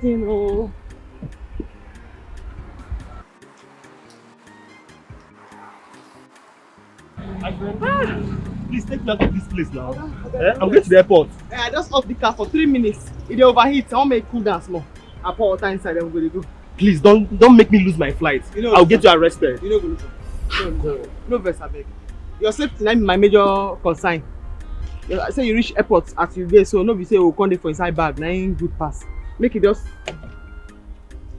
thing, oh. My friend, please take me out of this place now. I'm going to the airport. I just off the car for 3 minutes. If they overheat, I want to make cool down small. I pour water inside, I'm going to go. Please don't make me lose my flight. You know, I'll get you arrested. You know, no verse, I beg. Your safety is my major concern. I say you reach airport as you get, so no be say we'll come there for inside bag. Now ain't good pass. Make it just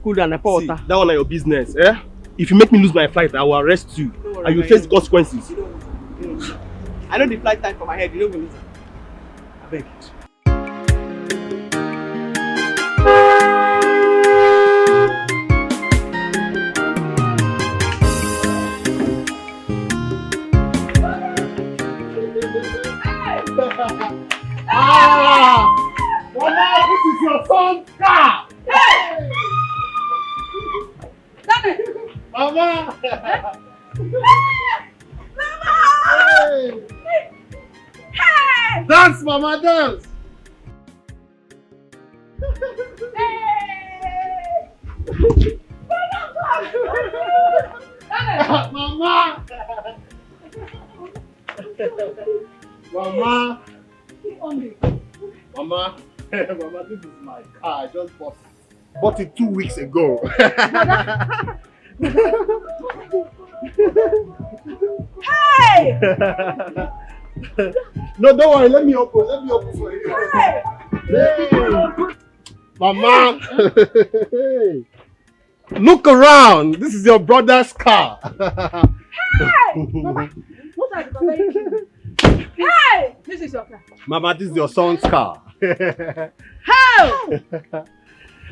cool down. I pour water. That one is your business, eh? If you make me lose my flight, I will arrest you and you face the consequences. I know the flight time for my head. You don't believe it. I beg. Mama, this is your son's car! Hey! Mama! Mama! Hey! Dance, Mama, dance! Hey! Mama! Mama! Mama, Mama, this is my car. I just bought it 2 weeks ago. Hey! No, don't worry. Let me open for you. Hey! Hey! Mama! Hey! Look around. This is your brother's car. Hey! Mama, what are you doing? Hey! This is your car. Mama, this is your son's car. Hey!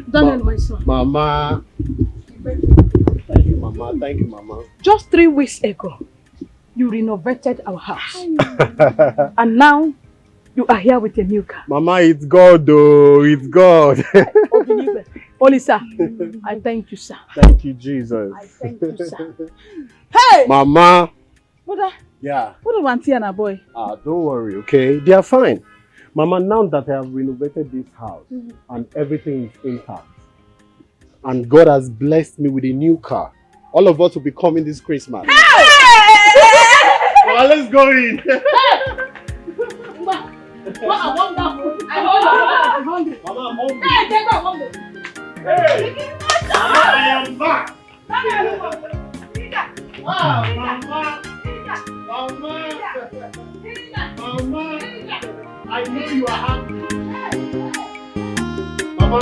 Daniel, my son. Mama. Thank you, Mama. Thank you, Mama. Just 3 weeks ago, you renovated our house. And now, you are here with a new car. Mama, it's God, though. It's God. Holy sir, I thank you, sir. Thank you, Jesus. I thank you, sir. Hey! Mama. Mother, Yeah. what about auntie and a boy? Don't worry, okay? They are fine. Mama, now that I have renovated this house and everything is intact, and God has blessed me with a new car, all of us will be coming this Christmas. Hey! Well, let's go in. What a wonderful! I'm hungry. Mama, I'm hungry. Hey, get up, hungry. Hey! Mama, I am back. Wow, Mama. Mama. Mama. I know you are happy. Mama.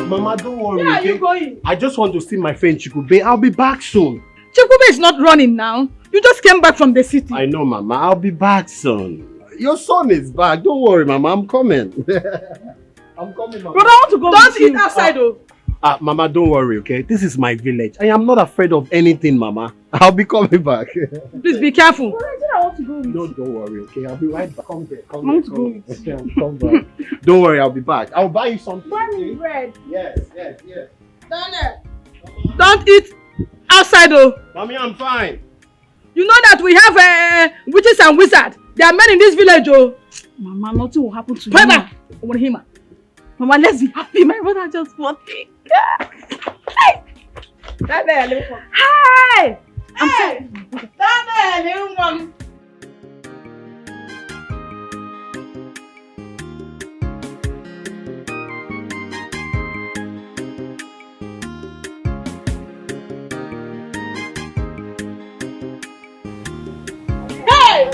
Mama, don't worry. Where are you going? I just want to see my friend Chikube. I'll be back soon. Chikube is not running now. You just came back from the city. I know, Mama. I'll be back soon. Your son is back. Don't worry, Mama. I'm coming. I'm coming, Mama. Brother, I want to go. Don't eat outside, though. Mama, don't worry, okay? This is my village. I am not afraid of anything, Mama. I'll be coming back. Please be careful. I want to go with No, don't worry, okay? I'll be right back. Come here. I want to go with you. Come back. Don't worry, I'll be back. I'll buy you something. Buy me bread. Yes. Daniel. Don't eat outside, though. Mommy, I'm fine. You know that we have witches and wizards. There are men in this village, oh. Mama, nothing will happen to you. Over him. Mama, let's be happy. My brother just bought me. Hey! Daniel, hi! I'm sorry. Daniel, Hey!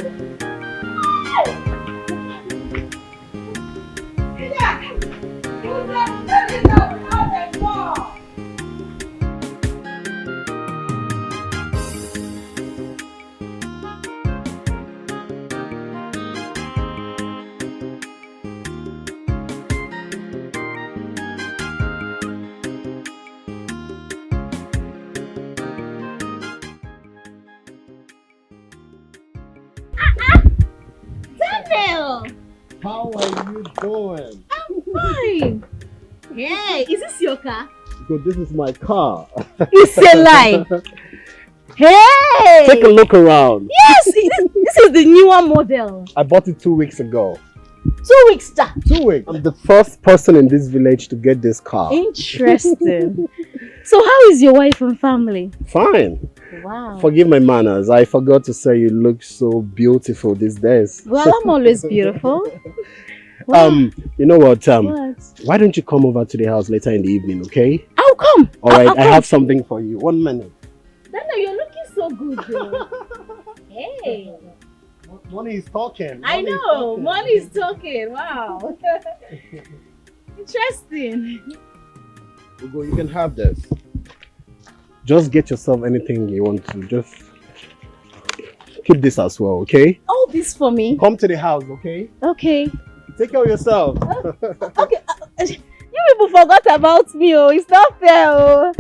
How are you doing? I'm fine. Hey, is this your car? So this is my car. It's a lie. Hey! Take a look around. Yes, this is the newer model. I bought it 2 weeks ago. 2 weeks, sir. 2 weeks. I'm the first person in this village to get this car. Interesting. So how is your wife and family? Fine. Wow. Forgive my manners. I forgot to say you look so beautiful these days. Well, I'm always beautiful. Wow. You know what? What? Why don't you come over to the house later in the evening, okay? I'll come. All right, I have something for you. 1 minute. Daniel, you're looking so good, though. Hey. Money is talking. I know. Money is talking. Wow. Interesting. Ugo, you can have this. Just get yourself anything you want to. Just keep this as well, okay? All this for me. Come to the house, okay? Okay. Take care of yourself. Okay. You people forgot about me, oh. It's not fair, oh.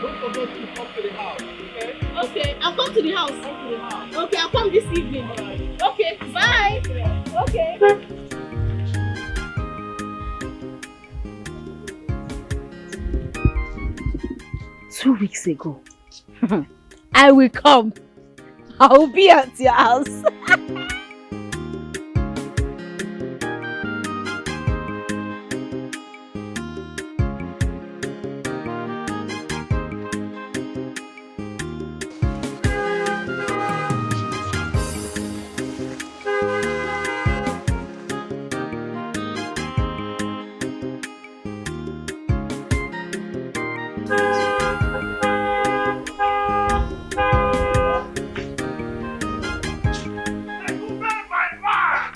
Don't forget to come to the house, okay? Okay, I'll come to the house. Okay, I'll come this evening. Right. Okay, bye. Okay. 2 weeks ago. I will come. I will be at your house.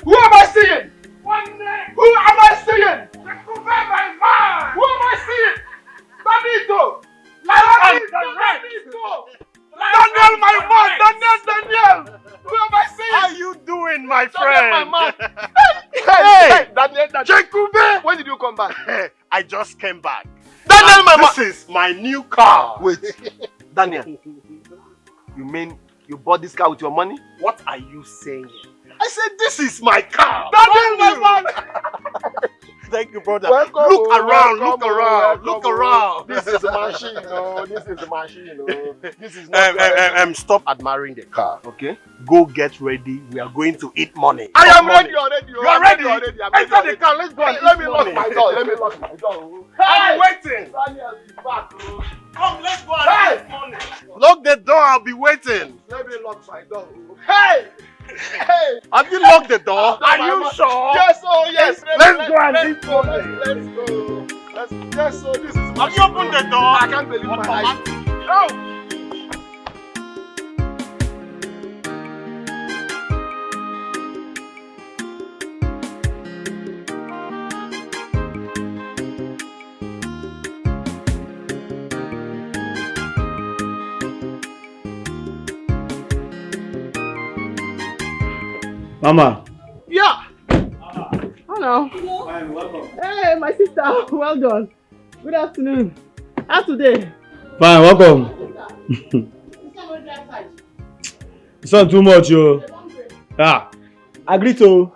Who am I seeing? Who am I seeing? Who am I seeing? Danito! Daniel, my man! Daniel! Who am I seeing? How you doing, my Daniel, friend? my man! Hey! Daniel! Chekube! When did you come back? I just came back. Daniel, my man! This is my new car. Wait, Daniel, you mean you bought this car with your money? What are you saying? I said this is my car. Daniel, my man! Thank you, brother. Welcome, look around, welcome, look around, welcome, look around. This is the machine, oh. This is the machine, oh. This is not Stop admiring the car. Okay. Go get ready. We are going to eat money. I am Money. ready already. You are ready? I'm Enter the car. Let's go. and Let eat me lock money. my door. Let me lock my door. I'm waiting. Daniel is back, oh. Come, let's go and eat money. Lock the door. I'll be waiting. Let me lock my door. Hey! Hey! Have you locked the door? Are you sure? Yes, oh yes. Let's go and eat money. Let's go. Yes, so this is my Have you opened the door? I can't believe my eyes. No! Mama. Yeah. Oh no. Fine, welcome. Hey, my sister. Well done. Good afternoon. How today? Fine, welcome. It's not too much, yo. Ah, agree to.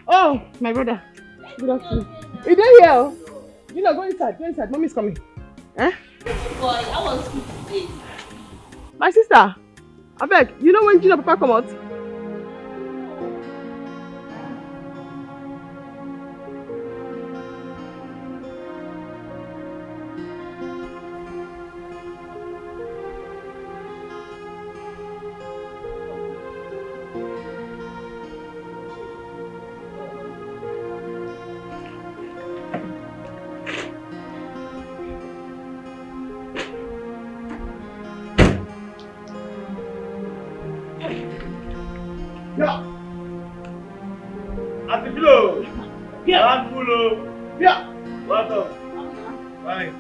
Oh, my brother. Good afternoon. You don't hear? You know, go inside. Go inside. Mommy's coming. Eh? Boy, I was good today. My sister. I beg. You know when Gina Papa come out? Yeah. At the Philo. Yeah. Philo. Yeah. Welcome. Bye.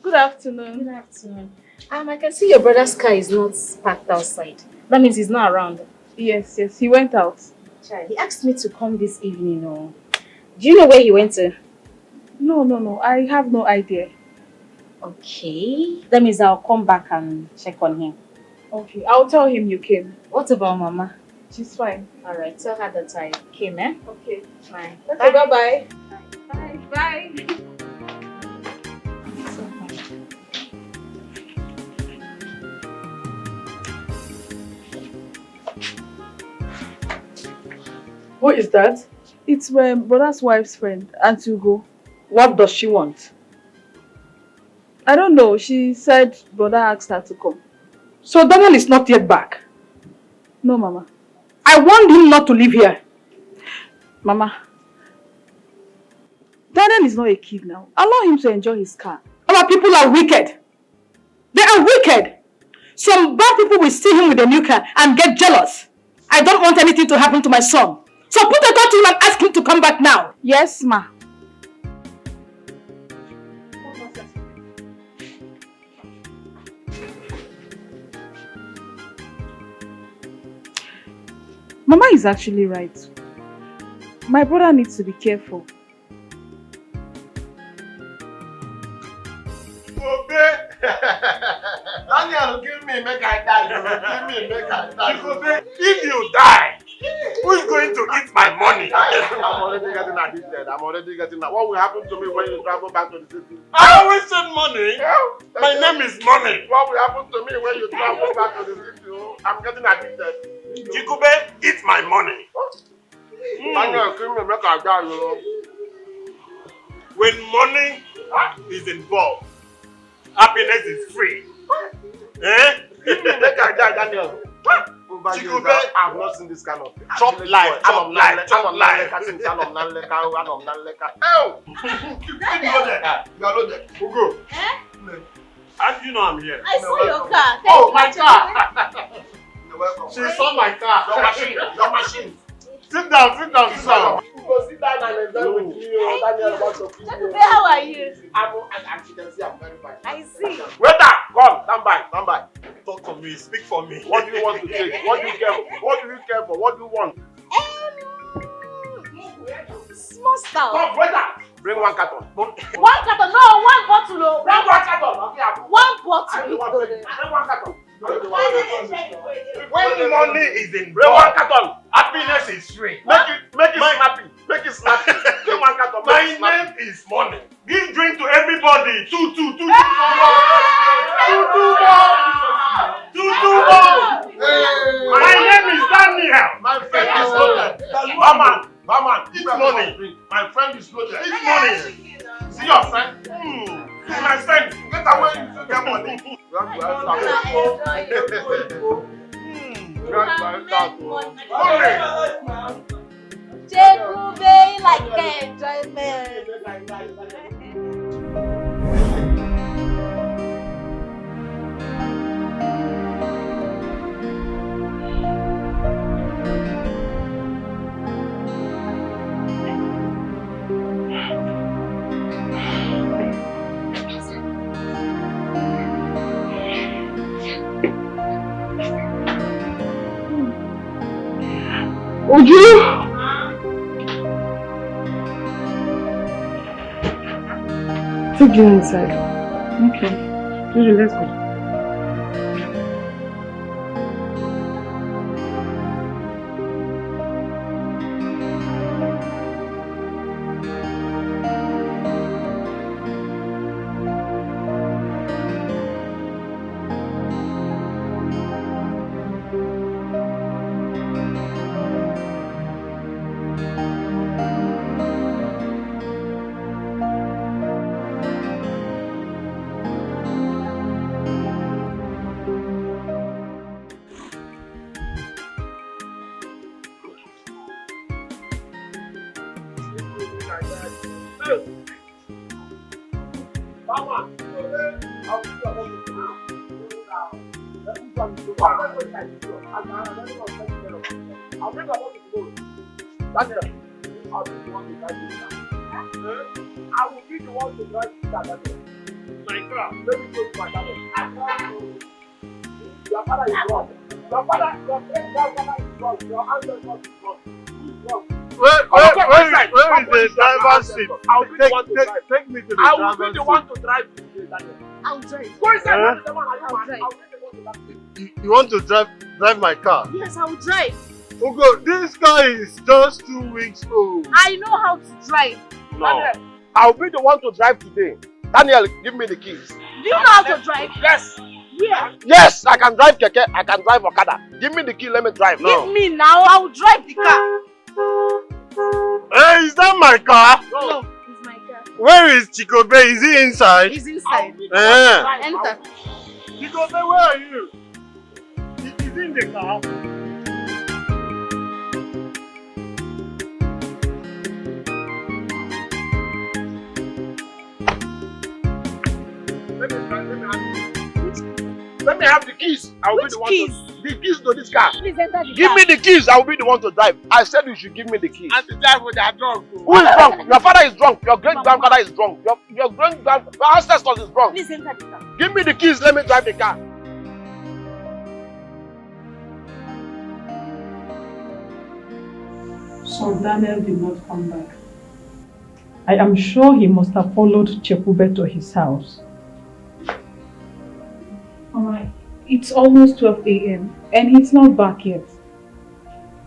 Good afternoon. Good afternoon. I can see your brother's car is not parked outside. That means he's not around. Yes, he went out. Child, he asked me to come this evening. Oh. Do you know where he went to? No. I have no idea. Okay. That means I'll come back and check on him. Okay, I'll tell him you came. What about Mama? She's fine. Alright, tell her that I came, eh? Okay. Fine. Okay, bye-bye. Bye. Bye. Who is that? It's my brother's wife's friend, Auntie Ugo. What does she want? I don't know. She said brother asked her to come. So Daniel is not yet back. No, Mama. I warned him not to live here. Mama. Daniel is not a kid now. Allow him to enjoy his car. Our people are wicked. They are wicked. Some bad people will see him with a new car and get jealous. I don't want anything to happen to my son. So put a call to him and ask him to come back now. Yes, ma. Mama is actually right. My brother needs to be careful. Daniel, give me, make I die. Give me, make I die. If you die, who's going to eat my money? I'm already getting addicted. What will happen to me when you travel back to the city? I always said money. My name is money. What will happen to me when you travel back to the city? I'm getting addicted. Chikube, eat my money. Daniel, give me, make I die. When money is involved, happiness is free. Eh? Give me, make I die, Daniel. Chikube, I've not seen this kind of thing. Chop life. Oh! You are loaded. Ugo. How do you know I'm here? I saw your car. Oh, my car. You're welcome. She saw my car. Your machine. Sit down, sir. Go sit down and enjoy with me. Daniel, How are you? I'm very fine. I see. Waiter, come, stand by. Talk to me, speak for me. What do you want to take? What do you care for? What do you want? Small stuff. Come, waiter. Bring 1 carton. 1 carton? No, 1 bottle. Bring 1 carton. Okay, 1 bottle. Bring 1 carton. When money is in bring 1 carton. Happiness is free. Make it snappy. Bring 1 carton. My name is money. Give drink to everybody. Two more. My name is Daniel. My friend is loaded. Barman, eat money. My friend is loaded. Eat money. See your friend? My friend, get away to get money. Chekube like enjoyment. Uju! Take you inside. Okay. Uju, let's go. Take me to the driver's seat. I'll drive. Go inside. I'll take the one to drive. You want to drive my car? Yes, I will drive. Ugo, this car is just 2 weeks old. I know how to drive. No. I'll be the one to drive today. Daniel, give me the keys. Do you know how to drive? Yes. Yeah. Yes, I can drive Keke. I can drive Okada. Give me the key, let me drive now. Give me now, I will drive the car. Hey, is that my car? No, it's my car. Where is Chikobe? Is he inside? He's inside. Enter. Enter. Chikobe, where are you? He's in the car. Let me have the keys. I will be the one keys? The keys to this car. Please enter the Give car. me the keys. I will be the one to drive. I said you should give me the keys. And the driver, they are drunk. Who is drunk? Your father is drunk. Your great grandfather is drunk. Your great ancestors is drunk. Please enter the car. Give me the keys. Let me drive the car. So Daniel did not come back. I am sure he must have followed Chekube to his house. Alright, it's almost 12 a.m. and he's not back yet.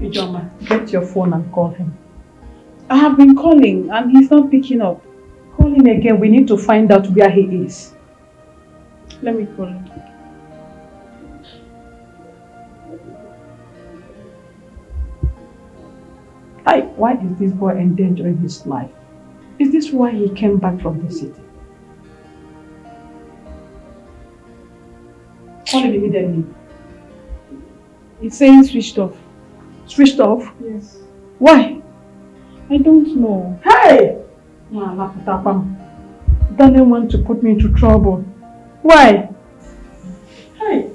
Ijoma, get your phone and call him. I have been calling and he's not picking up. Call him again, we need to find out where he is. Let me call him. Why is this boy endangering his life? Is this why he came back from the city? Call him immediately. It's saying switched off. Switched off? Yes. Why? I don't know. Hey! Daniel wants to put me into trouble. Why? Hey!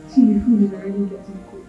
See, your food is already getting cold.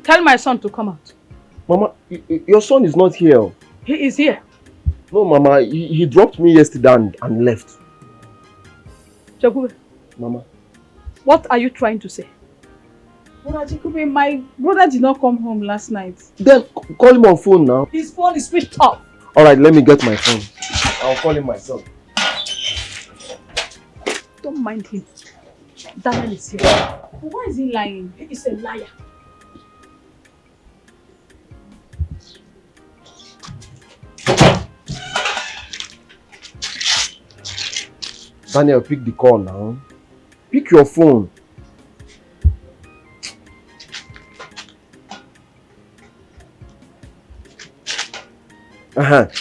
Tell my son to come out. Mama, your son is not here. He is here. No, Mama, he dropped me yesterday and left. Chekube, Mama. what are you trying to say? Brother Chekube, my brother did not come home last night. Then call him on phone now. His phone is switched off. Alright, let me get my phone. I'll call him myself. Don't mind him. Daniel is here. Why is he lying? He is a liar. Daniel, pick the call now. Pick your phone.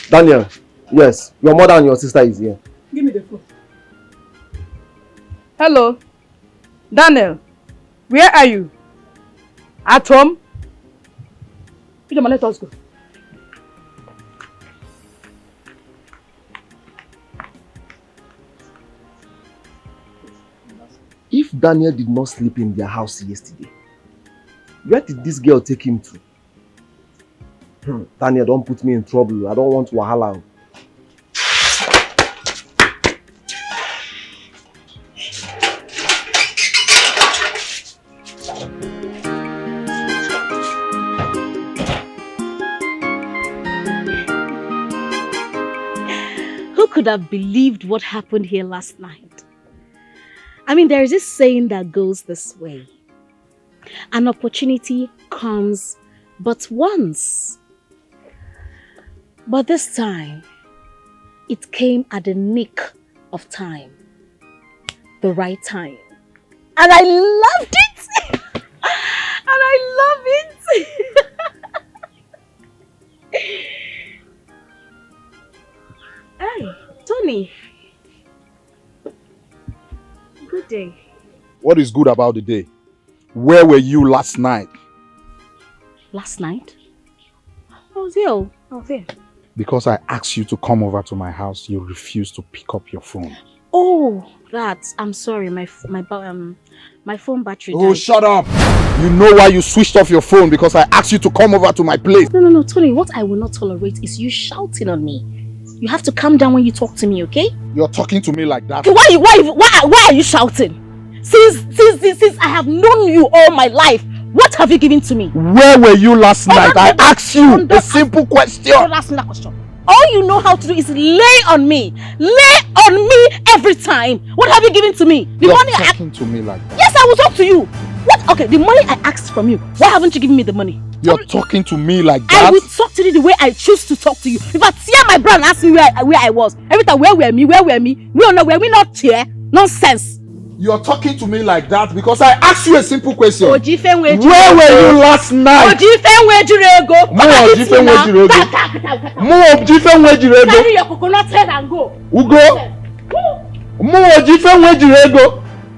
Daniel, yes, your mother and your sister is here. Give me the phone. Hello. Daniel, where are you? At home? Pijama, let us go. If Daniel did not sleep in their house yesterday, where did this girl take him to? Daniel, don't put me in trouble. I don't want wahala. Who could have believed what happened here last night? I mean, there is this saying that goes this way. An opportunity comes but once. But this time, it came at the nick of time. The right time. And I loved it! And I love it! Hey, Tony. day. What is good about the day? Where were you last night? Last night? I was here. I was here. Because I asked you to come over to my house, you refused to pick up your phone. Oh, that. I'm sorry. My phone battery died. Oh, shut up! You know why you switched off your phone? Because I asked you to come over to my place. No, Tony. What I will not tolerate is you shouting on me. You have to calm down when you talk to me, okay? You're talking to me like that. Okay, why are you shouting? Since I have known you all my life, what have you given to me? Where were you last night? I asked you a simple question. Don't ask me that question. All you know how to do is lay on me. Lay on me every time. What have you given to me? You're talking to me like that. Yes, I will talk to you. What? Okay, the money I asked from you. Why haven't you given me the money? You're talking to me like that? I will talk to you the way I choose to talk to you. If I tear my bra and ask me where I was, every time where were me? We don't know where we not here. Nonsense. You're talking to me like that because I asked you a simple question. Where were you last night? Carry your coconut head and go. Ugo.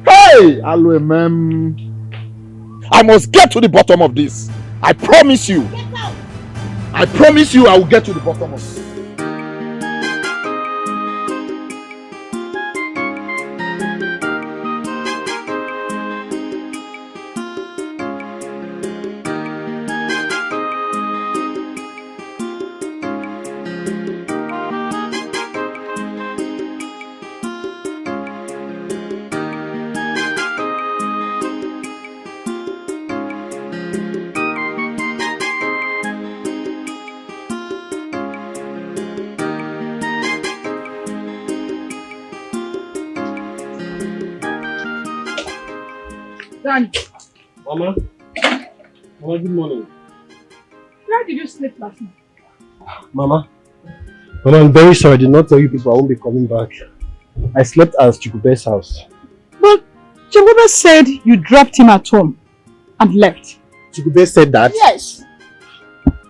Hey, I must get to the bottom of this. I promise you. Get out. I promise you I will get to the bottom of this. Done. Mama, good morning. Where did you sleep last night? Mama, I'm very sorry. I did not tell you people I won't be coming back. I slept at Chikube's house. But Chikube said you dropped him at home and left. Chikube said that? Yes.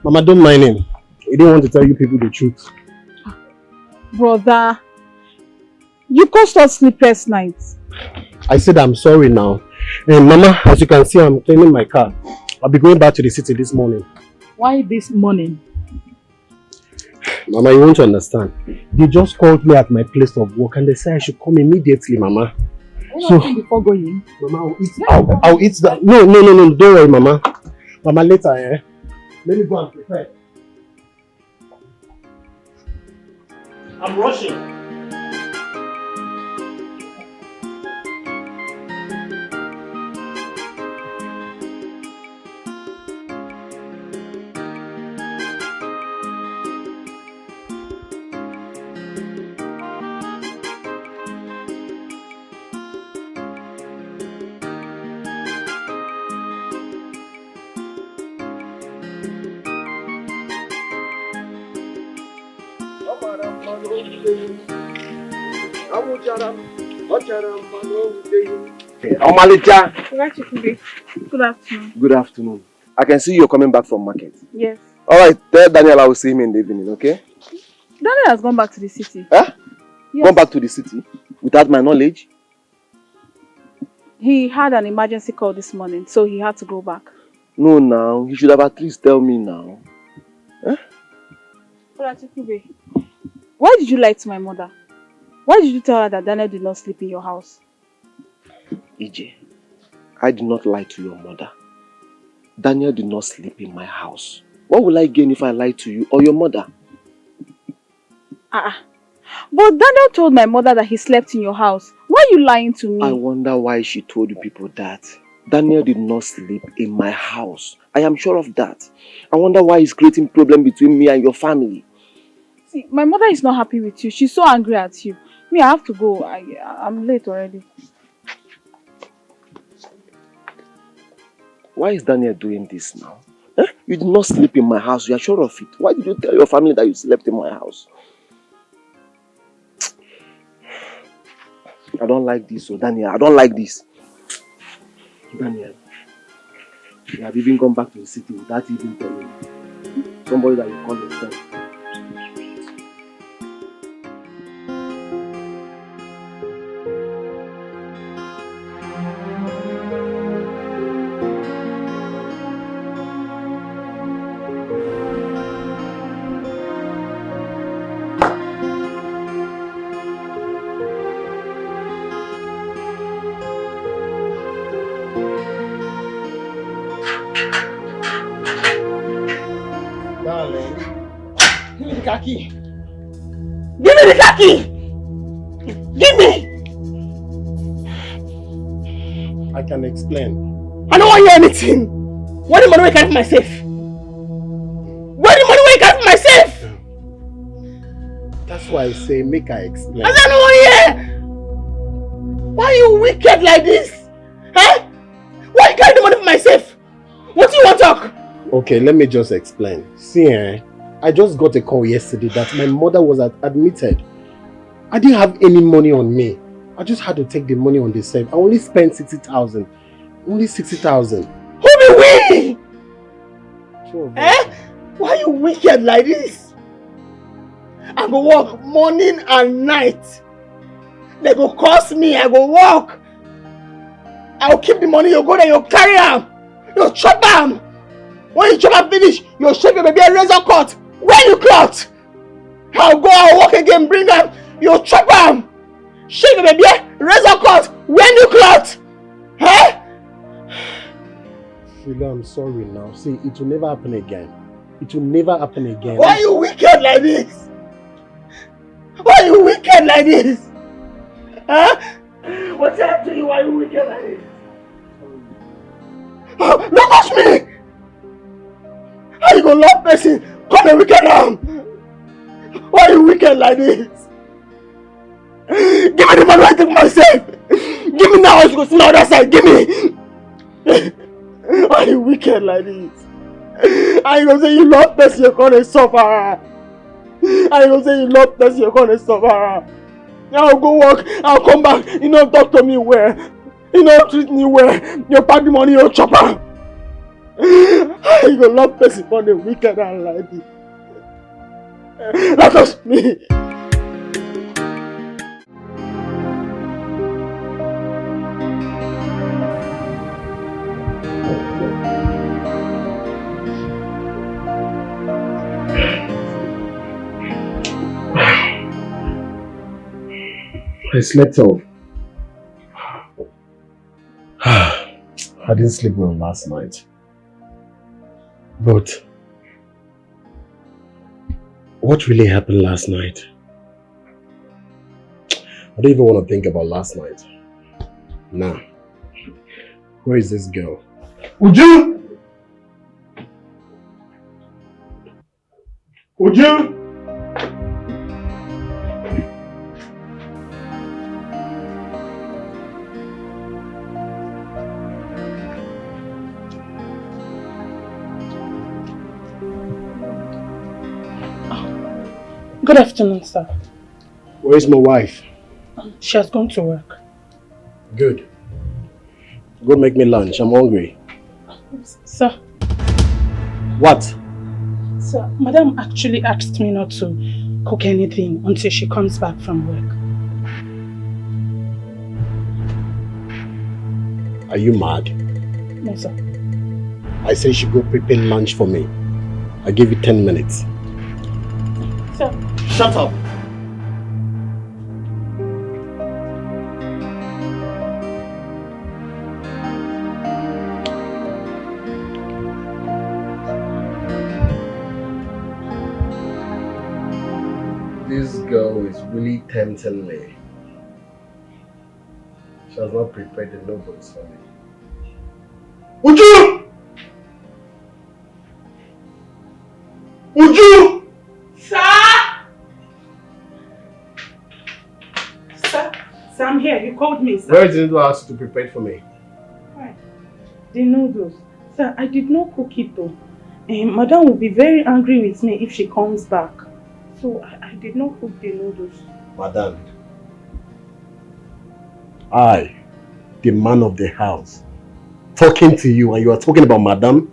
Mama, don't mind him. He didn't want to tell you people the truth. Brother, you caused us sleepless nights. I said I'm sorry now. And Mama, as you can see, I'm cleaning my car. I'll be going back to the city this morning. Why this morning? Mama, you won't understand. They just called me at my place of work and they said I should come immediately, Mama. So, before going? Mama, I'll eat that. No, don't worry, Mama. Mama, later, let me go and prepare. I'm rushing. Omalicha. Good afternoon. Good afternoon. I can see you're coming back from market. Yes. Alright, tell Daniel I will see him in the evening, okay? Daniel has gone back to the city. Huh? Yes. Gone back to the city? Without my knowledge? He had an emergency call this morning, so he had to go back. No, now. He should have at least tell me now. Huh? Why did you lie to my mother? Why did you tell her that Daniel did not sleep in your house? EJ, I did not lie to your mother. Daniel did not sleep in my house. What will I gain if I lie to you or your mother? But Daniel told my mother that he slept in your house. Why are you lying to me? I wonder why she told you people that. Daniel did not sleep in my house. I am sure of that. I wonder why he's creating problem between me and your family. See, my mother is not happy with you. She's so angry at you. Me, I have to go. I'm late already. Why is Daniel doing this now? Eh? You did not sleep in my house. You are sure of it. Why did you tell your family that you slept in my house? I don't like this, so Daniel. I don't like this. Daniel, you have even gone back to the city without even telling me. Somebody that you call your friend. the car key. Give me the car key. Give me. I can explain. I don't want to hear anything. Where the money we carry from my safe? Where the money we carry from my safe? That's why I say make I explain. I don't want to hear. Why are you wicked like this? Huh? Why you carry the money from my safe? What do you want to talk? Okay, let me just explain. See, I just got a call yesterday that my mother was admitted. I didn't have any money on me. I just had to take the money on the safe. I only spent 60,000. Only 60,000. Who be we? Sure. Why are you wicked like this? I go work morning and night. They go cost me. I go work. I'll keep the money. You go there. You carry them. You chop them. When you chop and finish, you shave your baby a razor cut. When you cut, I'll go and work again. Bring them. You chop them. Shave your baby razor cut. When you cut, huh? Philo, I'm sorry now. See, it will never happen again. It will never happen again. Why are you wicked like this? Why are you wicked like this? Huh? What's happened to you? Why are you wicked like this? Oh, don't touch me! How you gonna love person? Come and wicked now! Why are you wicked like this? Give me the money I take myself! Give me now, I should go to the other side, give me! Why are you wicked like this? How you gonna say you love person, you're gonna suffer? How you gonna say you love person, you're gonna suffer? I'll go work, I'll come back, you don't talk to me well. You don't treat me well. You pack the money, you chop her. How you gonna love person for the wicked and like this? That was me. I slept off. I didn't sleep well last night. But what really happened last night? I don't even want to think about last night. Nah. Where is this girl? Uju! Uju! Good afternoon, sir. Where is my wife? She has gone to work. Good. Go make me lunch. I'm hungry. Sir. What? Sir, Madam actually asked me not to cook anything until she comes back from work. Are you mad? No, sir. I say she go prepare lunch for me. I give you 10 minutes. Sir. Shut up! This girl is really tempting me. She has not prepared the noodles for me. Uju! Uju! Sir, I'm here. You called me, sir. Where is the noodle asked to prepare for me? Right. The noodles. Sir, I did not cook it though. Madam will be very angry with me if she comes back. So I did not cook the noodles. Madam, I, the man of the house, talking to you and you are talking about madam?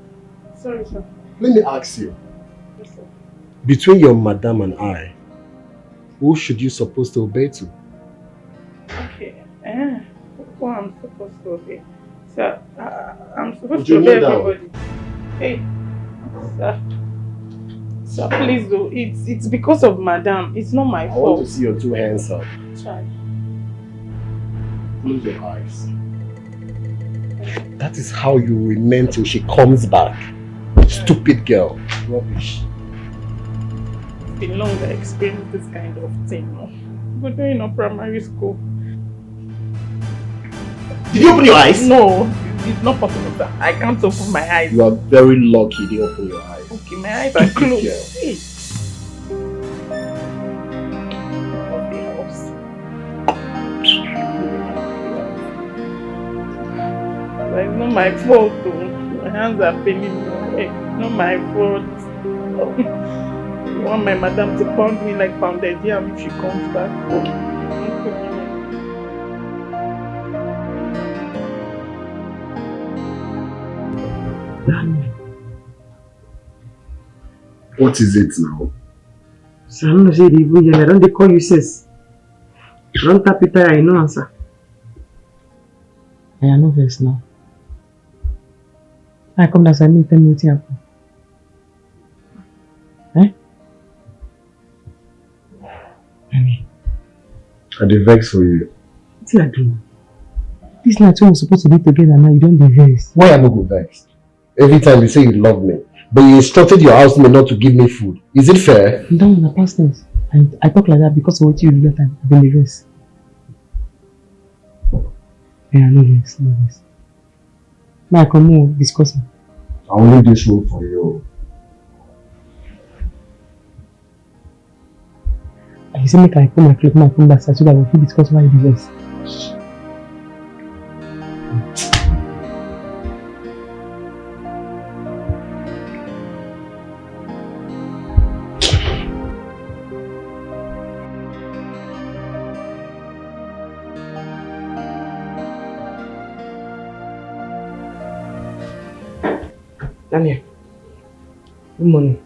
Sorry, sir. Let me ask you. Yes, sir. Between your madam and I, who should you supposed to obey to? Okay. Who I'm supposed to obey? Sir, I'm supposed Would to you obey kneel down? everybody. Hey, sir. Sir, please do. It's because of madam. It's not my I fault. want to see your 2 hands up. Try. Close your eyes. That is how you remain till she comes back. Stupid girl. Rubbish. been long I experienced this kind of thing. But during our primary school. Did you open your eyes? No, it's not possible, sir. I can't open my eyes. You are very lucky they open your eyes. Okay, my eyes are closed. Hey. But it's not my fault though. My hands are paining me. It's not my fault. I want my madam to pound me like pounded yam if she comes back. What is it now? So I'm not saying I don't they call you sis. Don't tap it I know answer. I know this now. I come down and meet them with you. Eh? I dey vex for you. What you are doing? This night when we're supposed to be together now, you don't be vex. Why am I go vex? Every time you say you love me, but you instructed your housemate not to give me food. Is it fair? Don't in the past tense. I talk like that because of what you do that time. I've been the vex. Yeah, no vex, no vex. Now I come more discussing. I will leave this room for you. I say make I put my clothes, my phone back so that we will discuss why you do this. Daniel, good morning.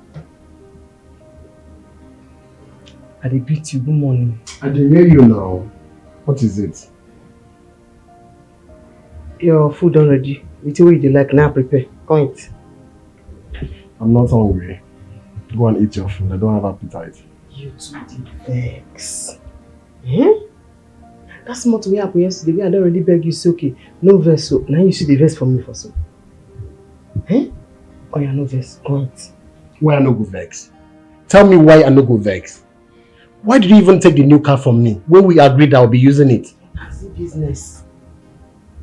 I greet you, good morning. I dey hear you now. What is it? Your food done ready. With what you like now, prepare. Come eat. I'm not hungry. Go and eat your food. I don't have appetite. You too did vex. Eh? That's not what happened yesterday. We had already begged you, so okay. No verse, so now you see the verse for me for so. Eh? Oh yeah, no vex. Go eat. Why I no go vex? Tell me why I no go vex. Why did you even take the new car from me when we agreed I'll be using it? Taxi business.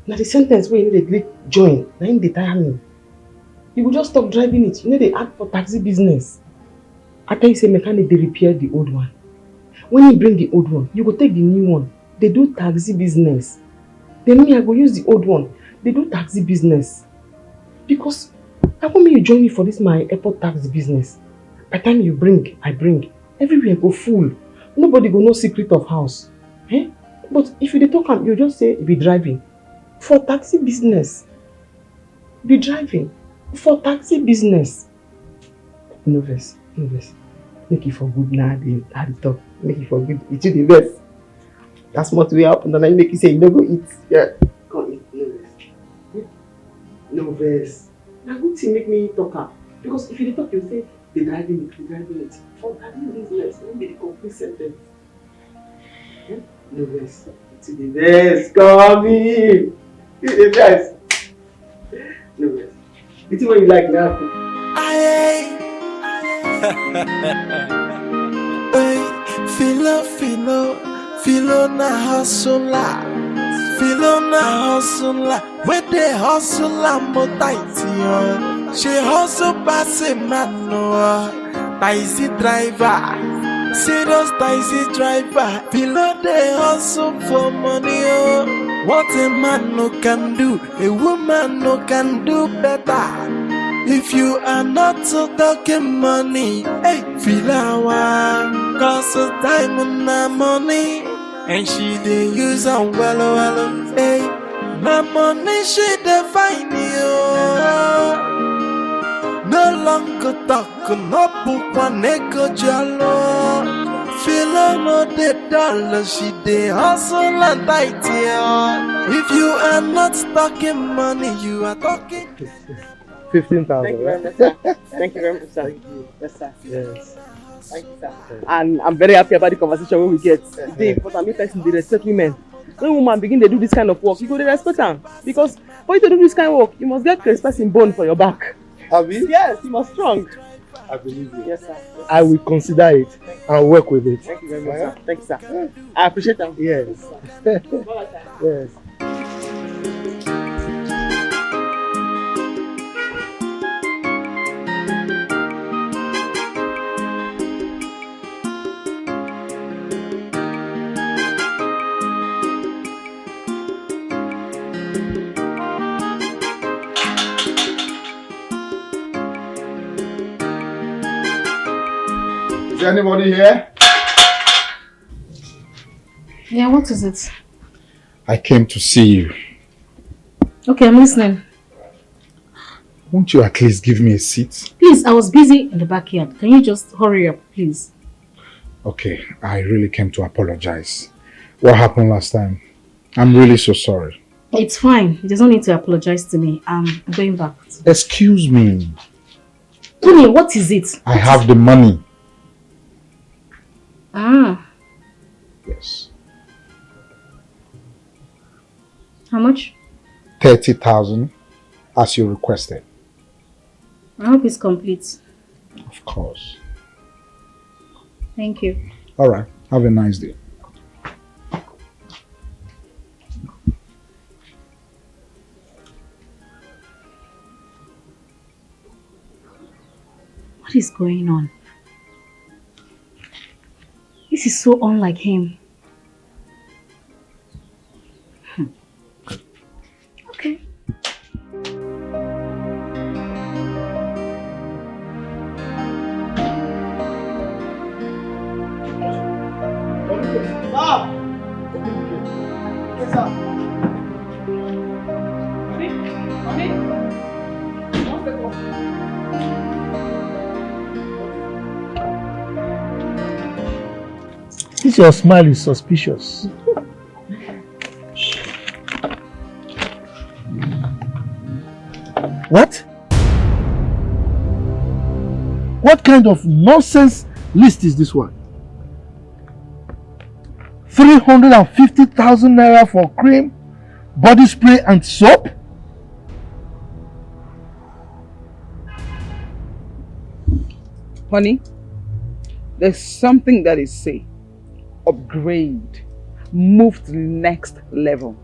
Now the sentence where you need a great join, now in the tire me. You will just stop driving it. You know they act for taxi business. After you say mechanic, they repair the old one. When you bring the old one, you go take the new one. They do taxi business. Then me, I go use the old one. They do taxi business. Because how come you join me for this my airport taxi business? By the time you bring, I bring. Everywhere go full. Nobody go know secret of house. Eh? But if you dey talk, you just say be driving. For taxi business. Be driving. For taxi business. No verse. No verse. Make it for good now. I dey talk. Make it for good. It is the best. That's what will happen. And I make you say you don't go eat. Yeah. Come eat. No verse. No verse. Now good thing make me talk up. Because if you dey talk, you say be driving it. For taxi business, don't be the complete sentence. Yeah? No verse. It is the best. Come in. It is the best. No verse. It's what you like now. Philo na hustler. Philo na hustler. Where they hustler mo tight yo. She hustle pass a man no. Taxi driver. Serious taxi driver. Philo they hustle for money oh. What a man no can do, a woman no can do better. If you are not so talking money, hey, feel our cause of time and money, and she they use and well, hey, my money she define you. No longer talk, no book one echo jalo. Feel no the dollar, she they hustle and tight here. If you are not talking money, you are talking. 15,000, right? Thank you very much, sir. Thank you. Yes, sir. Yes. Thank you, sir. And I'm very happy about the conversation we get. Today, but I'm person they respect women. When woman begin to do this kind of work, you go to respect them. Because for you to do this kind of work, you must get respect in bone for your back. Have you? Yes, you must strong. I believe you. Yes, sir. I will consider it and work with it. Thank you very much, sir. Thank you, sir. I appreciate that. Yes. Yes. Is there anybody here? Yeah, what is it? I came to see you. Okay, I'm listening. Won't you at least give me a seat? Please, I was busy in the backyard. Can you just hurry up, please? Okay, I really came to apologize. What happened last time? I'm really so sorry. It's fine. There's no need to apologize to me. I'm going back. Excuse me. Tony, what is it? I have the money. Ah. Yes. How much? 30,000 as you requested. I hope it's complete. Of course. Thank you. Alright, have a nice day. What is going on? This is so unlike him. Okay. Stop! Yes, sir. Honey? One second. This your smile is suspicious. What? What kind of nonsense list is this one? 350,000 naira for cream, body spray and soap? Honey, there's something that is say, upgrade, move to the next level.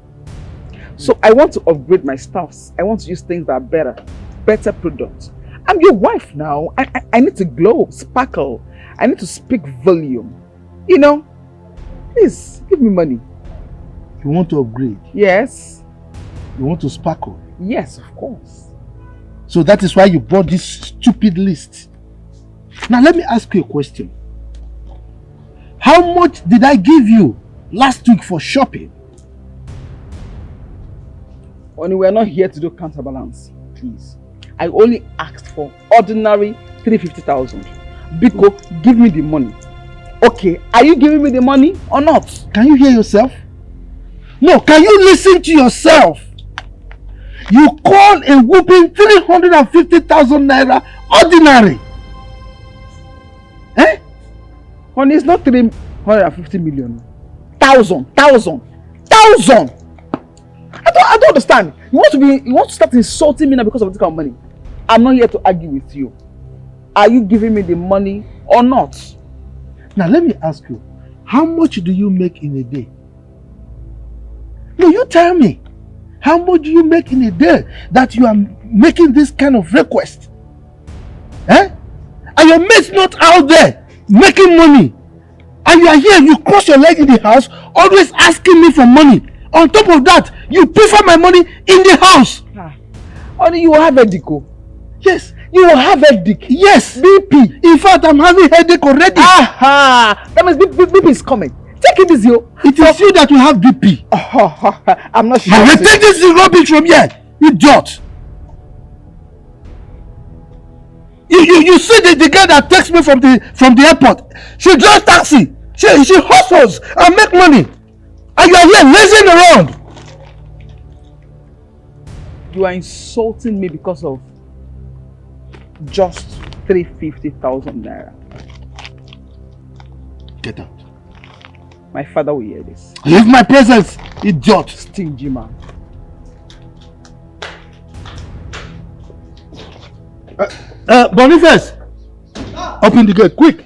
So I want to upgrade my stuffs. I want to use things that are better products. I'm your wife now. I need to glow, sparkle. I need to speak volume. You know, please give me money. You want to upgrade? Yes. You want to sparkle? Yes, of course. So that is why you brought this stupid list. Now let me ask you a question. How much did I give you last week for shopping? Only we're not here to do counterbalance, please. I only asked for ordinary 350,000. Biko, give me the money. Okay, are you giving me the money or not? Can you hear yourself? No, can you listen to yourself? You call a whooping 350,000 naira ordinary. Eh? Honey, it's not 350 million. Thousand. I don't understand. You want to start insulting me now because of this kind of money. I'm not here to argue with you. Are you giving me the money or not? Now let me ask you, how much do you make in a day? No, you tell me. How much do you make in a day that you are making this kind of request? Eh? Are your mates not out there making money? And you are here, you cross your leg in the house, always asking me for money. On top of that, you prefer my money in the house. Only you will have a Dikeh. Yes. You will have a Dikeh. Yes. BP. In fact, I'm having headache already. Aha! That means BP is coming. Take it easy. It is you that will have BP. I'm not sure. I will take this rubbish from here, idiot. You see the girl that takes me from the airport. She drives taxi. She hustles and make money. And you are here lazing around. You are insulting me because of just 350,000 naira. Get out. My father will hear this. Leave my presence, idiot. Stingy man. Boniface, Open the gate, quick.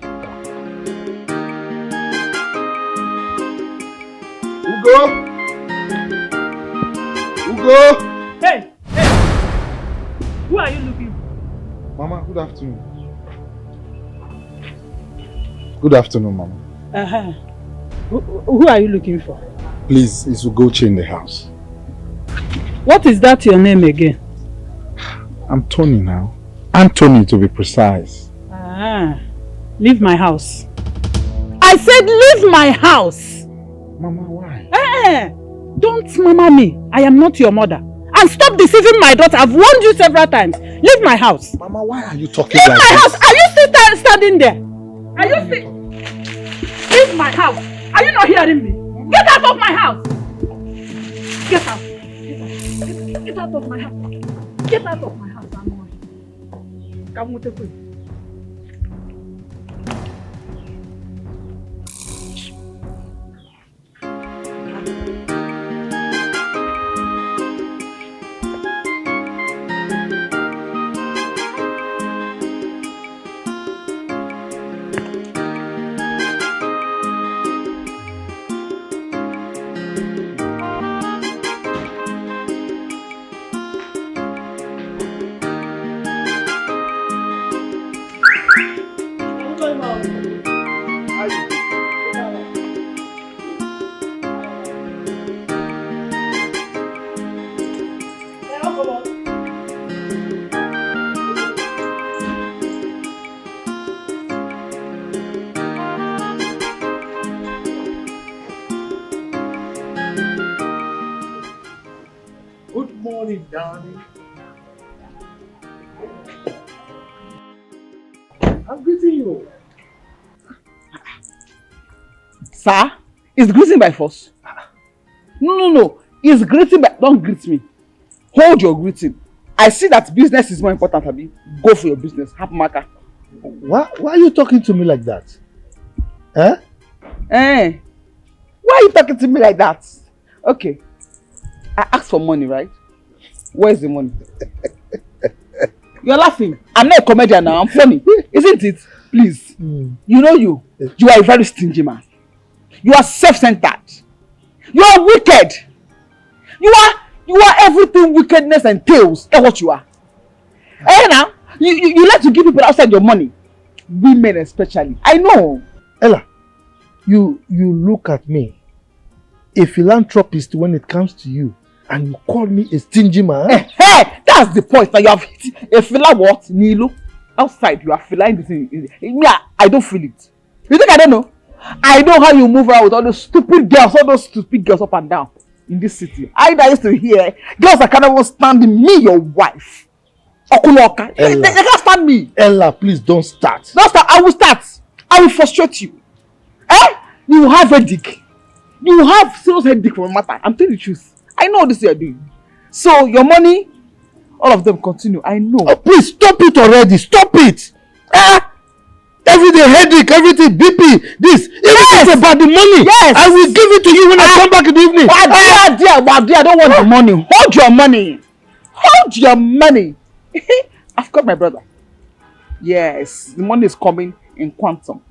Ugo! Hey! Who are you looking for? Mama, good afternoon. Good afternoon, Mama. Uh-huh. Who are you looking for? Please, is Ugochi in the house? What is that your name again? I'm Tony now. Anthony, to be precise. Leave my house. I said leave my house! Mama, why? Don't mama me. I am not your mother. And stop deceiving my daughter. I've warned you several times. Leave my house. Mama, why are you talking like this? Leave my house. Are you still standing there? Are you still... Leave my house. Are you not hearing me? Get out of my house. Get out. Get out of my house. Get out of my house. Come with the Darling. I'm greeting you. Sir, is greeting by force? No. Is greeting by... Don't greet me. Hold your greeting. I see that business is more important, Abi. Go for your business. Have marker. Why are you talking to me like that? Why are you talking to me like that? Okay. I asked for money, right? Where's the money? You're laughing. I'm not a comedian now. I'm funny. Isn't it? Please. You know you. You are a very stingy man. You are self-centered. You are wicked. You are everything wickedness entails. That's what you are. Now, you like to give people outside your money. Women especially. I know. Ella, you look at me. A philanthropist when it comes to you. And you call me a stingy man? Hey, that's the point. Now you have hit a filler what? Nilo. Outside you are feeling this thing. Yeah, I don't feel it. You think I don't know? I know how you move around with all those stupid girls, all those stupid girls up and down in this city. I used to hear girls that cannot stand me, your wife. Okunoka. They can't stand me. Ella, please don't start. Don't start. I will start. I will frustrate you. You have headache. You have serious headache for a matter. I'm telling you the truth. I know this you are doing. So your money, all of them continue. I know. Oh, please stop it already. Stop it. Every day headache, everything, BP, this. It's about the money. Yes. I will give it to you when I come back in the evening. Dear, I don't want the money. Hold your money. Hold your money. I've got my brother. Yes, the money is coming in quantum.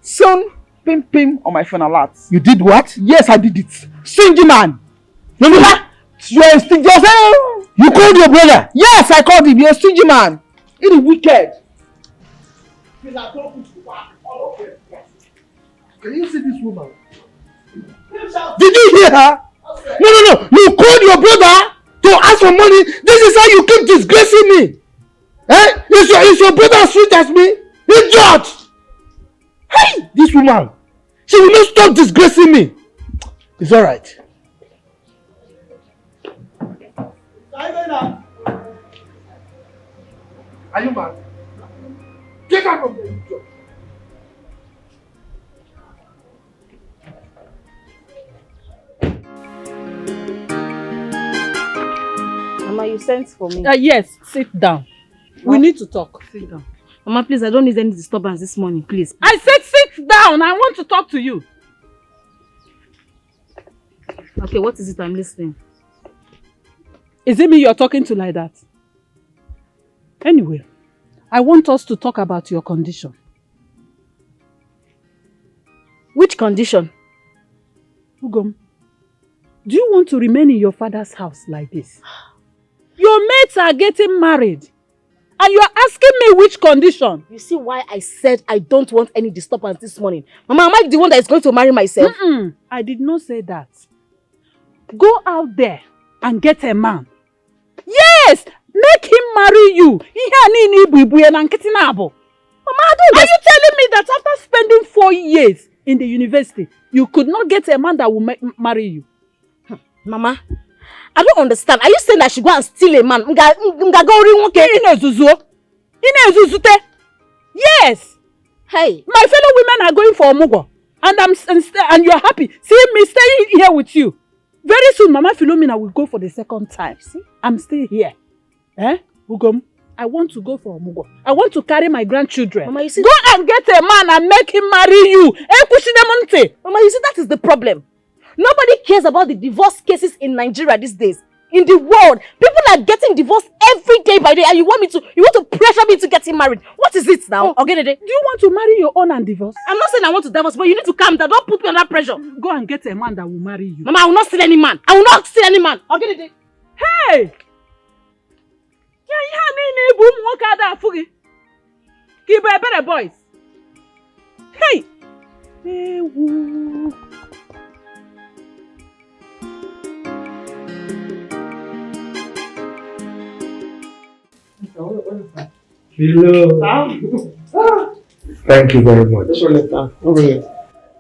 Soon, pim on my phone alert. You did what? Yes, I did it. Stingy man. No. You're a stingy man. You called your brother? Yes, I called him. You're a stingy man. It is wicked. Can you see this woman? Did you hear her? No. You called your brother to ask for money. This is how you keep disgracing me. Is your brother as sweet as me? Idiot! Hey, this woman. She will not stop disgracing me. It's alright. Are you mad? Get out of there, idiot. Mama, you sent for me. Yes, sit down. We need to talk. Sit down. Mama, please, I don't need any disturbance this morning, please. I said sit down. I want to talk to you. Okay, what is it? I'm listening. Is it me you're talking to like that? Anyway, I want us to talk about your condition. condition? Ugom, do you want to remain in your father's house like this? Your mates are getting married. And you are asking me which condition? You see why I said I don't want any disturbance this morning? Mama, am I the one that is going to marry myself? I did not say that. Go out there and get a man. Yes! Make him marry you. Mama, are you telling me that after spending 4 years in the university, you could not get a man that will marry you? Mama, I don't understand. Are you saying I should go and steal a man? Yes. Hey. My fellow women are going for Omugo. And you are happy seeing me staying here with you. Very soon, Mama Philomena will go for the second time. See? I'm still here. Ugom, I want to go for Omugo. I want to carry my grandchildren. Mama, you see, go and get a man and make him marry you. Mama, you see, that is the problem. Nobody cares about the divorce cases in Nigeria these days. In the world, people are getting divorced every day by day, and you want to pressure me to get him married. What is it now? Do you want to marry your own and divorce? I'm not saying I want to divorce, but you need to calm down. Don't put me under pressure. Go and get a man that will marry you. Mama, I will not steal any man. I will not steal any man. Hey! Keep a better boys. Hey! Philo. Thank you very much.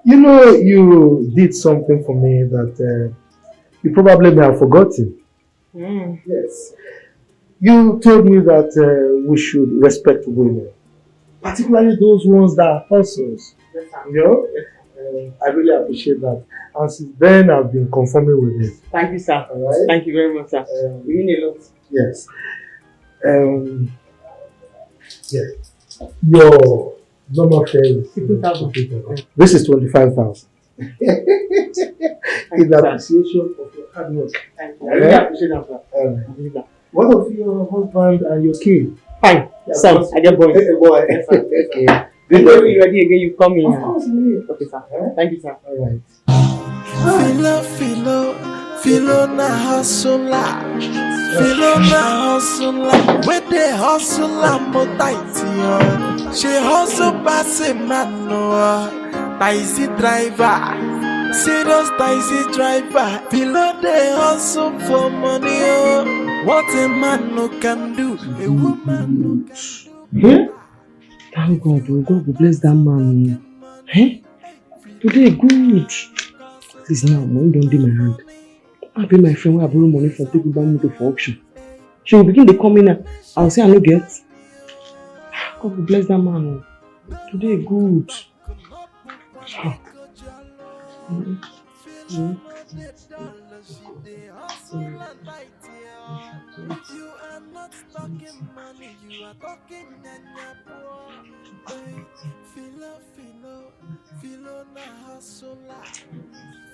You know, you did something for me that you probably may have forgotten. Yes. You told me that we should respect women, particularly those ones that are hustlers. You know? I really appreciate that. And since then, I've been conforming with it. Thank you, sir. Right? Thank you very much, sir. You mean a lot. Yes. Your normal fare is 15,000. This is 25,000. In appreciation of your hard work. Thank you. I really appreciate that, sir. What of your husband and your kid? Fine. Son, I get boys. Boy. Yes, sir. Okay. When you're ready again, you come in. Of course, me. Okay, sir. Thank you, sir. All right. Philo na hustler. Philo na hustler. Where they hustle am tight. She hustle pass a man no. Taxi driver. Serious taxi driver. Philo they hustle for money. What a man no can do, a woman no can do. Thank God, God will bless that man. Today, good. Please now, money don't do my hand. I'll be my friend where I borrow money from people buy me for auction. She will begin to come in. I'll say I no get. God will bless that man. Today, good. You are not talking money, you are talking and Philo na hustler.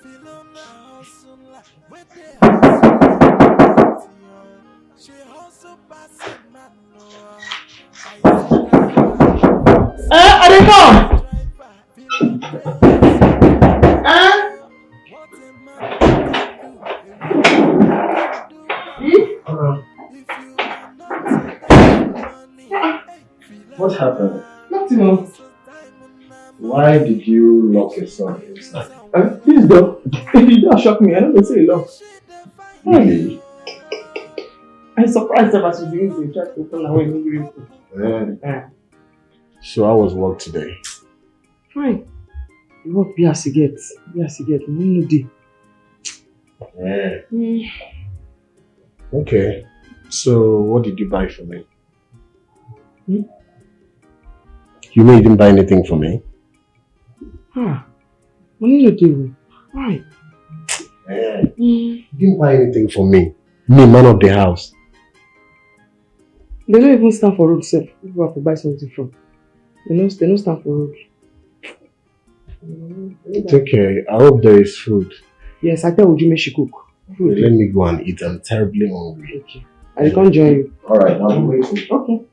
Philo na hustler. Where they hustle, she hustle pass a man no. What happened? Nothing else. Why did you lock yourself inside? Please don't. You don't shock me. I don't know say a lot. Really? I'm surprised that she begins to try to open her way in. So how was work today? Fine. The work be as you get. Be as you get. No day. Okay. So what did you buy for me? You mean you didn't buy anything for me? Money no day. Why? You didn't buy anything for me. Me, man of the house. They don't even stand for road, sir. People have to buy something from. They don't stand for road. It's okay. I hope there is food. Yes, I tell Uju make she cook. Food. Let me go and eat. I'm terribly hungry. Okay. I can't join you. Alright, I'll be waiting. Okay.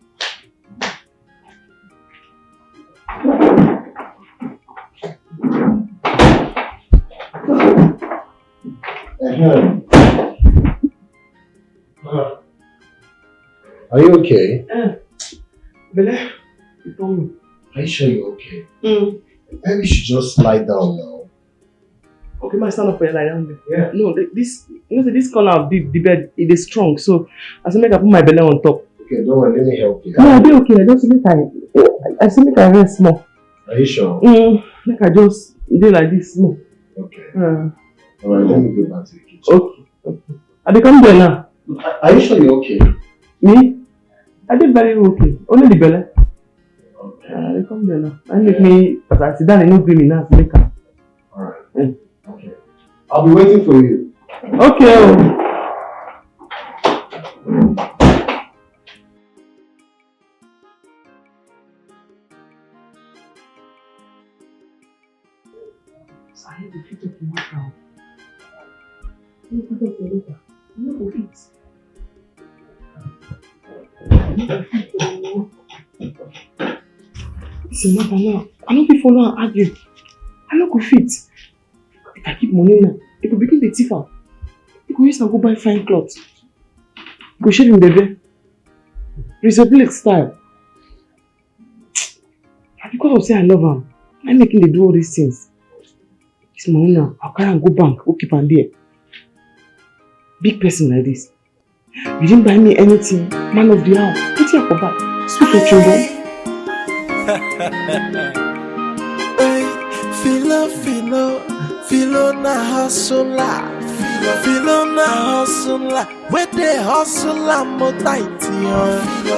Are you okay? Bele, you told me. Are you sure you're okay? Maybe you should just lie down now. Okay, my stand up for you lie down there. Yeah. No, this corner of the bed, it is strong. So I say make I put my belly on top. Okay, don't worry, let me help you. No, I'll be okay. I just make I say make I rest small. Are you sure? Make I just do like this small. Okay. Alright, let me go back to the kitchen. Okay. I become there now. Are you sure you're okay? Me? I did very okay. Only the belly. Okay. I come there now. I make me, because I sit down and no green enough to make her. Alright. Okay. I'll be waiting for you. Okay. I have the fit of the work now. I'm not going to fit. Listen, Mother, now. I don't fit follow and argue. I don't go fit. If I keep money now, it will begin the thief out. He go use and go buy fine clothes. Go shave him baby. Resemble style. Because of say I love him, I'm making them do all these things. This money now, I'll carry and go bank, go keep am there. Big person like this. You didn't buy me anything, man of the house. Put here for back. Sweet your children. Philo na hustler. Philo na hustler. Where they hustler more tight,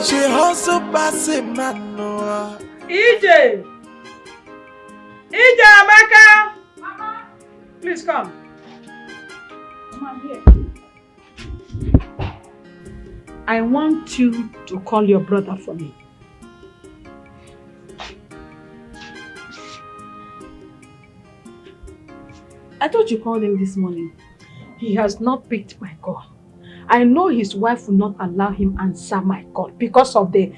she hustle pass a man. EJ! EJ Amaka! Mama! Please come. Mama, I'm here. I want you to call your brother for me. I thought you called him this morning. He has not picked my call. I know his wife will not allow him answer my call because of the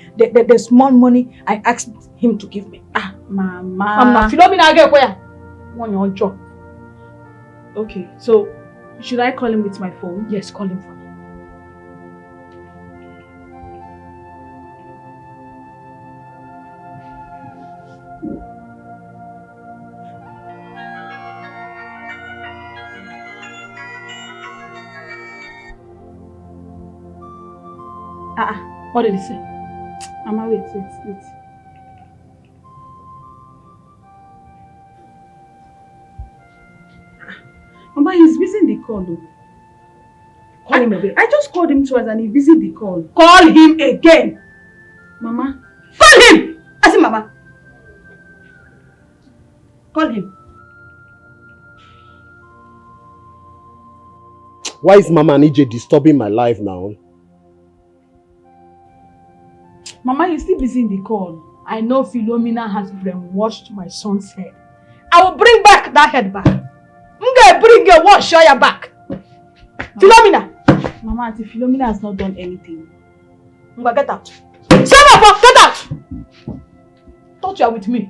small money I asked him to give me. Ah, Mama. I'm not Philomena. Want your job. Okay, so should I call him with my phone? Yes, call him for me. What did he say? Mama, wait. Mama, he's busy in the call though. Call him again. I just called him twice and he's busy in the call. Call him again! Mama. Call him! I said Mama. Call him. Why is Mama and EJ disturbing my life now? Mama, he's still busy in the call. I know Philomena has brainwashed my son's head. I will bring back that head back. I'm going to bring your watch show your back. Philomena! Mama, Auntie Philomena has not done anything. I'm going to get out. Son of a, get out! Thought you are with me.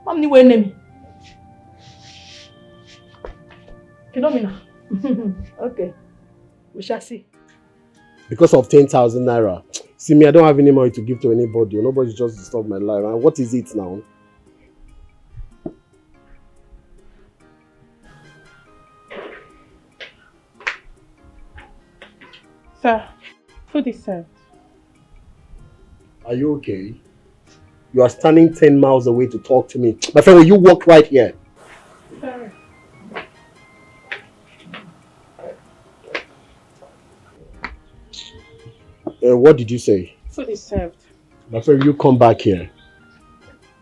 I'm new enemy. Philomena. Okay. We shall see. Because of 10,000 naira. See me, I don't have any money to give to anybody. Nobody just disturbed my life. And what is it now? Sir, food is served. Are you okay? You are standing 10 miles away to talk to me. My friend, will you walk right here? Sorry. What did you say? Food is served. My friend, you come back here.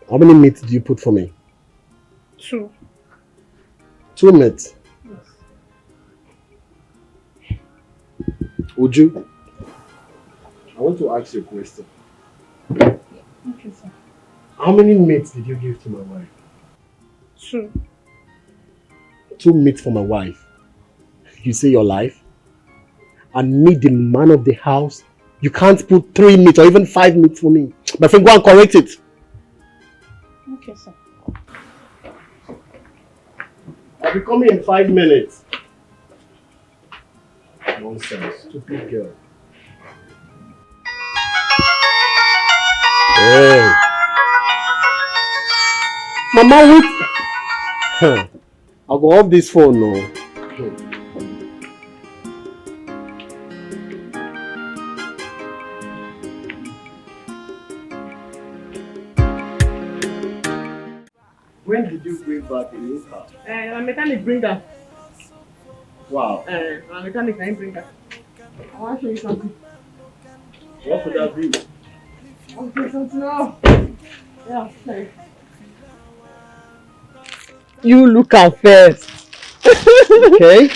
How many meats do you put for me? 2. 2 meats? Yes. Uju, I want to ask you a question. Okay, sir. How many meats did you give to my wife? 2. 2 meats for my wife. You say your life? And me, the man of the house, you can't put 3 meats or even 5 meats for me. My friend, go and correct it. Okay, sir. I'll be coming in 5 minutes. Nonsense, stupid girl. Hey. Mama, wait. I'll go off this phone now. When did you bring back the new car? My mechanic bring her. Wow. My mechanic can bring her. I want to show you something. What would that be? I'll show you something now. Yeah, sorry. You look at first. Okay.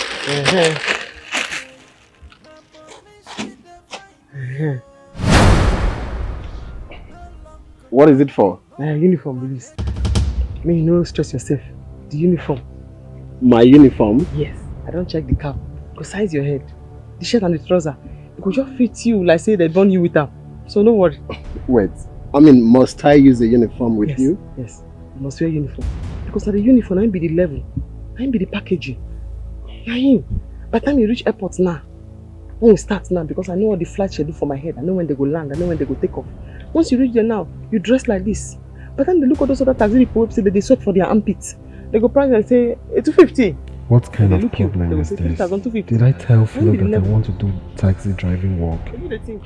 What is it for? Uniform, please. May you no stress yourself. The uniform. My uniform? Yes. I don't check the cap. Go size your head. The shirt and the trouser. It could just fit you like say they burn you with them. So no worry. Wait. I mean, must I use a uniform with you? Yes. You must wear uniform. Because at the uniform, I be the level. I be the packaging. Yeah, by the time you reach airport now, when we start now, because I know what the flight schedule for my head. I know when they go land. I know when they go take off. Once you reach there now, you dress like this. By the time they look at those other taxi people, say that they sweat for their armpits. They go price and say, 250. What kind they of look problem you, is they this? will say 3,250. Did I tell Philo that I want to do taxi driving work? What do they think?